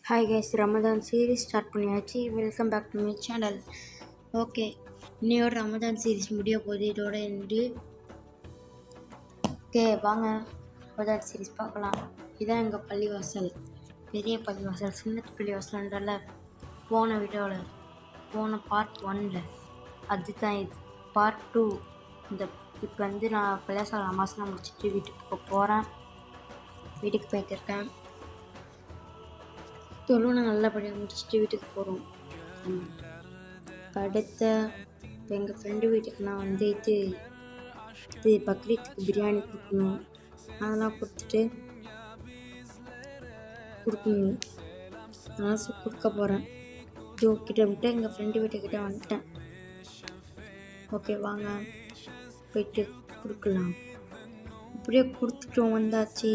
Hi guys, Ramadan series start பண்ணியாச்சு. Welcome back to my channel. Okay, இன்னையோட Ramadan series முடிய போகுது. இதோட எண்டு. ஓகே, வாங்க ரமதான் சீரீஸ் பார்க்கலாம். இதான் எங்கள் பள்ளிவாசல், பெரிய பள்ளிவாசல். சின்ன பள்ளிவாசல்ன்றல போன வீடியோவில் போன பார்ட் 1 அதுதான் இது. பார்ட் 2 இந்த இப்போ நான் பள்ளிவாசல் அமாசனை முடிச்சுட்டு வீட்டுக்கு போகிறேன். வீட்டுக்கு போயிட்டு இருக்கேன். தொழுவனை நல்லபடியாக முடிச்சுட்டு வீட்டுக்கு போகிறோம். அடுத்த இப்போ எங்கள் ஃப்ரெண்டு வீட்டுக்கு நான் இது பக்ரீத்துக்கு பிரியாணி கொடுக்கணும். அதெல்லாம் கொடுக்கணும். அதெல்லாம் கொடுக்க போகிறேன். கிட்ட எங்கள் ஃப்ரெண்டு வீட்டுக்கிட்ட வந்துட்டேன். ஓகே, வாங்க போயிட்டு கொடுக்கலாம். இப்படியே கொடுத்துட்டோம், வந்தாச்சு.